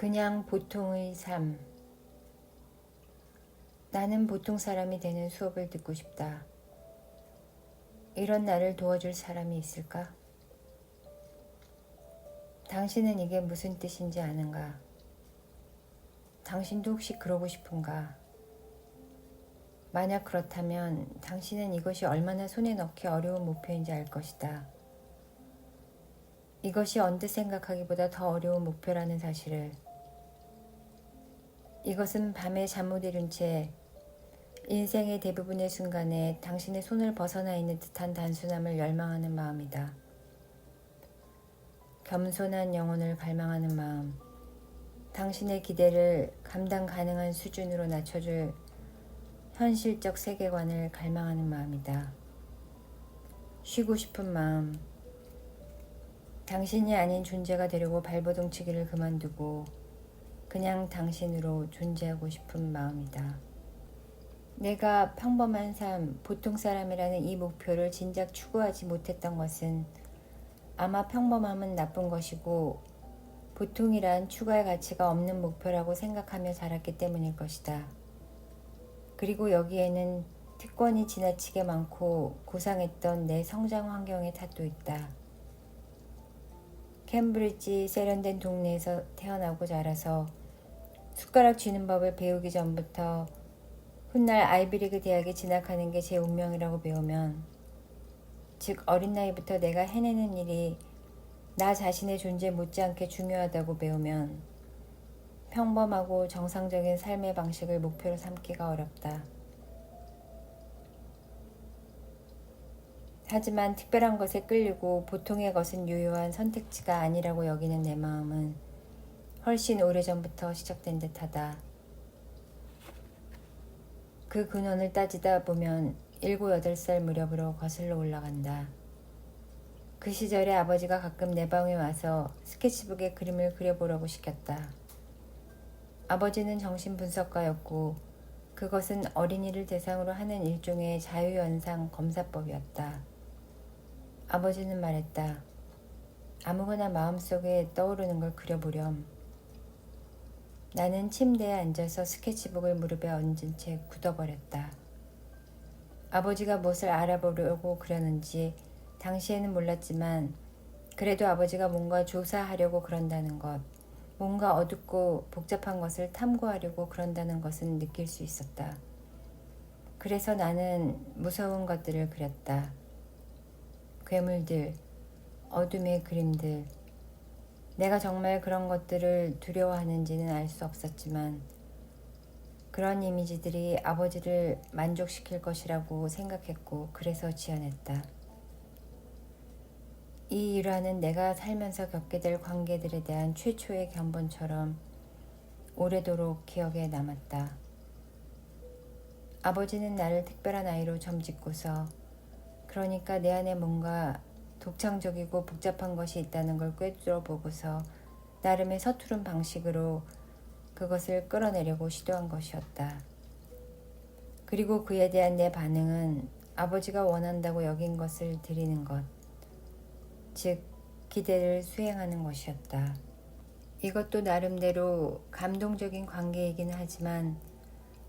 그냥 보통의 삶. 나는 보통 사람이 되는 수업을 듣고 싶다. 이런 나를 도와줄 사람이 있을까? 당신은 이게 무슨 뜻인지 아는가? 당신도 혹시 그러고 싶은가? 만약 그렇다면 당신은 이것이 얼마나 손에 넣기 어려운 목표인지 알 것이다. 이것이 언뜻 생각하기보다 더 어려운 목표라는 사실을. 이것은 밤에 잠 못 이룬 채 인생의 대부분의 순간에 당신의 손을 벗어나 있는 듯한 단순함을 열망하는 마음이다. 겸손한 영혼을 갈망하는 마음, 당신의 기대를 감당 가능한 수준으로 낮춰줄 현실적 세계관을 갈망하는 마음이다. 쉬고 싶은 마음, 당신이 아닌 존재가 되려고 발버둥치기를 그만두고 그냥 당신으로 존재하고 싶은 마음이다. 내가 평범한 삶, 보통 사람이라는 이 목표를 진작 추구하지 못했던 것은 아마 평범함은 나쁜 것이고 보통이란 추가할 가치가 없는 목표라고 생각하며 자랐기 때문일 것이다. 그리고 여기에는 특권이 지나치게 많고 고상했던 내 성장 환경의 탓도 있다. 캠브리지 세련된 동네에서 태어나고 자라서 숟가락 쥐는 법을 배우기 전부터 훗날 아이비리그 대학에 진학하는 게 제 운명이라고 배우면, 즉 어린 나이부터 내가 해내는 일이 나 자신의 존재 못지않게 중요하다고 배우면 평범하고 정상적인 삶의 방식을 목표로 삼기가 어렵다. 하지만 특별한 것에 끌리고 보통의 것은 유효한 선택지가 아니라고 여기는 내 마음은 훨씬 오래전부터 시작된 듯하다. 그 근원을 따지다 보면 7, 8살 무렵으로 거슬러 올라간다. 그 시절에 아버지가 가끔 내 방에 와서 스케치북에 그림을 그려보라고 시켰다. 아버지는 정신분석가였고 그것은 어린이를 대상으로 하는 일종의 자유연상 검사법이었다. 아버지는 말했다. 아무거나 마음속에 떠오르는 걸 그려보렴. 나는 침대에 앉아서 스케치북을 무릎에 얹은 채 굳어버렸다. 아버지가 무엇을 알아보려고 그러는지 당시에는 몰랐지만 그래도 아버지가 뭔가 조사하려고 그런다는 것, 뭔가 어둡고 복잡한 것을 탐구하려고 그런다는 것은 느낄 수 있었다. 그래서 나는 무서운 것들을 그렸다. 괴물들, 어둠의 그림들. 내가 정말 그런 것들을 두려워하는지는 알 수 없었지만 그런 이미지들이 아버지를 만족시킬 것이라고 생각했고 그래서 지어냈다. 이 일화는 내가 살면서 겪게 될 관계들에 대한 최초의 견본처럼 오래도록 기억에 남았다. 아버지는 나를 특별한 아이로 점짓고서 그러니까 내 안에 뭔가 독창적이고 복잡한 것이 있다는 걸 꿰뚫어 보고서 나름의 서투른 방식으로 그것을 끌어내려고 시도한 것이었다. 그리고 그에 대한 내 반응은 아버지가 원한다고 여긴 것을 드리는 것, 즉 기대를 수행하는 것이었다. 이것도 나름대로 감동적인 관계이긴 하지만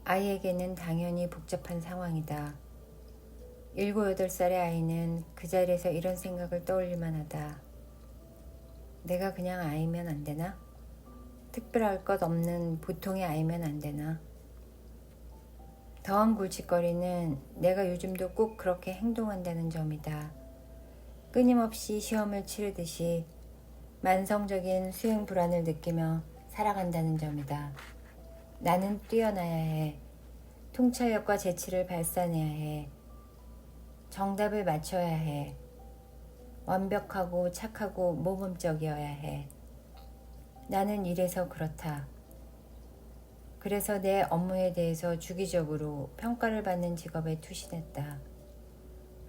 아이에게는 당연히 복잡한 상황이다. 7, 8살의 아이는 그 자리에서 이런 생각을 떠올릴만 하다. 내가 그냥 아이면 안 되나? 특별할 것 없는 보통의 아이면 안 되나? 더한 골칫거리는 내가 요즘도 꼭 그렇게 행동한다는 점이다. 끊임없이 시험을 치르듯이 만성적인 수행 불안을 느끼며 살아간다는 점이다. 나는 뛰어나야 해. 통찰력과 재치를 발산해야 해. 정답을 맞춰야 해. 완벽하고 착하고 모범적이어야 해. 나는 이래서 그렇다. 그래서 내 업무에 대해서 주기적으로 평가를 받는 직업에 투신했다.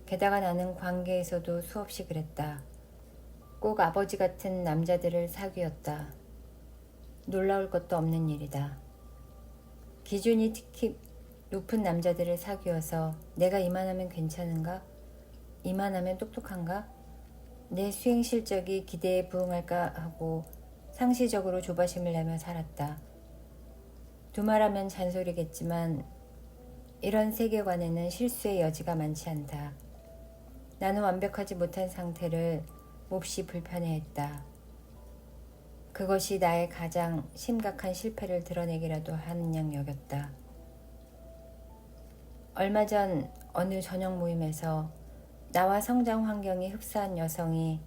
게다가 나는 관계에서도 수없이 그랬다. 꼭 아버지 같은 남자들을 사귀었다. 놀라울 것도 없는 일이다. 기준이 특히 높은 남자들을 사귀어서 내가 이만하면 괜찮은가? 이만하면 똑똑한가? 내 수행 실적이 기대에 부응할까 하고 상시적으로 조바심을 내며 살았다. 두말하면 잔소리겠지만 이런 세계관에는 실수의 여지가 많지 않다. 나는 완벽하지 못한 상태를 몹시 불편해했다. 그것이 나의 가장 심각한 실패를 드러내기라도 하는 양 여겼다. 얼마 전 어느 저녁 모임에서 나와 성장 환경이 흡사한 여성이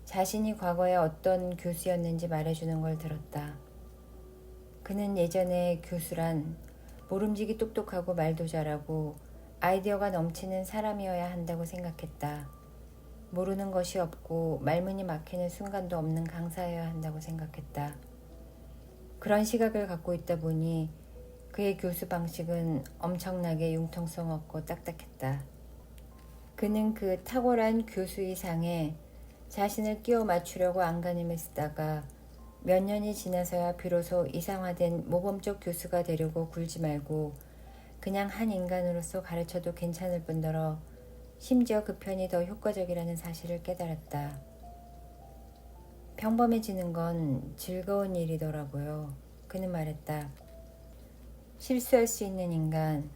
자신이 과거에 어떤 교수였는지 말해주는 걸 들었다. 그는 예전에 교수란 모름지기 똑똑하고 말도 잘하고 아이디어가 넘치는 사람이어야 한다고 생각했다. 모르는 것이 없고 말문이 막히는 순간도 없는 강사여야 한다고 생각했다. 그런 시각을 갖고 있다 보니 그의 교수 방식은 엄청나게 융통성 없고 딱딱했다. 그는 그 탁월한 교수 이상에 자신을 끼워 맞추려고 안간힘을 쓰다가 몇 년이 지나서야 비로소 이상화된 모범적 교수가 되려고 굴지 말고 그냥 한 인간으로서 가르쳐도 괜찮을 뿐더러 심지어 그 편이 더 효과적이라는 사실을 깨달았다. 평범해지는 건 즐거운 일이더라고요. 그는 말했다. 실수할 수 있는 인간,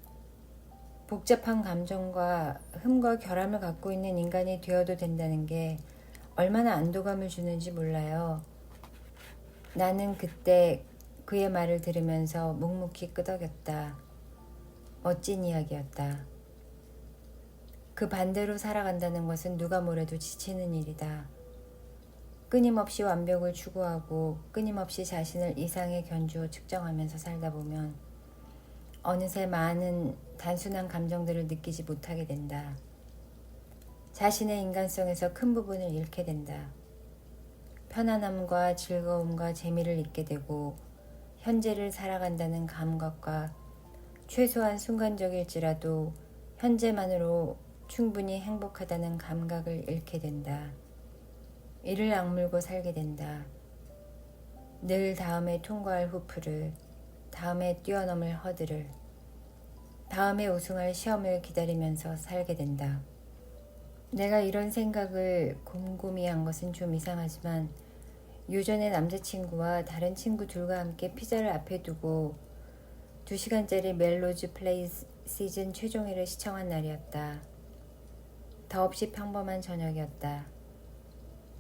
복잡한 감정과 흠과 결함을 갖고 있는 인간이 되어도 된다는 게 얼마나 안도감을 주는지 몰라요. 나는 그때 그의 말을 들으면서 묵묵히 끄덕였다. 멋진 이야기였다. 그 반대로 살아간다는 것은 누가 뭐래도 지치는 일이다. 끊임없이 완벽을 추구하고 끊임없이 자신을 이상의 견주어 측정하면서 살다 보면 어느새 많은 단순한 감정들을 느끼지 못하게 된다. 자신의 인간성에서 큰 부분을 잃게 된다. 편안함과 즐거움과 재미를 잊게 되고 현재를 살아간다는 감각과 최소한 순간적일지라도 현재만으로 충분히 행복하다는 감각을 잃게 된다. 이를 악물고 살게 된다. 늘 다음에 통과할 후프를, 다음에 뛰어넘을 허들을, 다음에 우승할 시험을 기다리면서 살게 된다. 내가 이런 생각을 곰곰이 한 것은 좀 이상하지만 유전의 남자친구와 다른 친구 둘과 함께 피자를 앞에 두고 2시간짜리 멜로즈 플레이 시즌 최종회를 시청한 날이었다. 더없이 평범한 저녁이었다.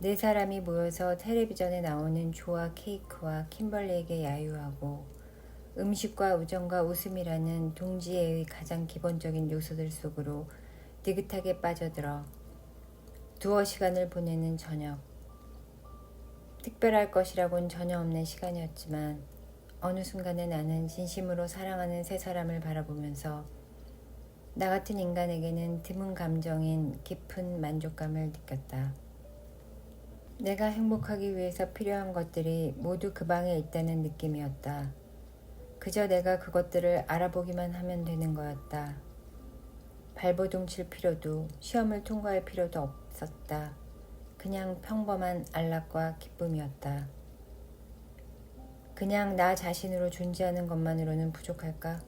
4사람이 모여서 텔레비전에 나오는 조와 케이크와 킴벌리에게 야유하고 음식과 우정과 웃음이라는 동지애의 가장 기본적인 요소들 속으로 느긋하게 빠져들어 두어 시간을 보내는 저녁. 특별할 것이라곤 전혀 없는 시간이었지만 어느 순간에 나는 진심으로 사랑하는 3사람을 바라보면서 나 같은 인간에게는 드문 감정인 깊은 만족감을 느꼈다. 내가 행복하기 위해서 필요한 것들이 모두 그 방에 있다는 느낌이었다. 그저 내가 그것들을 알아보기만 하면 되는 거였다. 발버둥 칠 필요도 시험을 통과할 필요도 없었다. 그냥 평범한 안락과 기쁨이었다. 그냥 나 자신으로 존재하는 것만으로는 부족할까?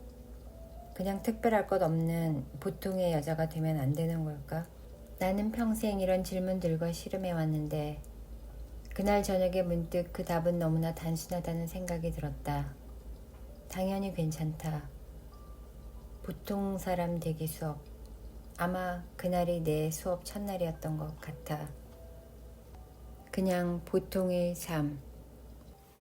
그냥 특별할 것 없는 보통의 여자가 되면 안 되는 걸까? 나는 평생 이런 질문들과 씨름해왔는데 그날 저녁에 문득 그 답은 너무나 단순하다는 생각이 들었다. 당연히 괜찮다. 보통 사람 되기 수업. 아마 그날이 내 수업 첫날이었던 것 같아. 그냥 보통의 삶.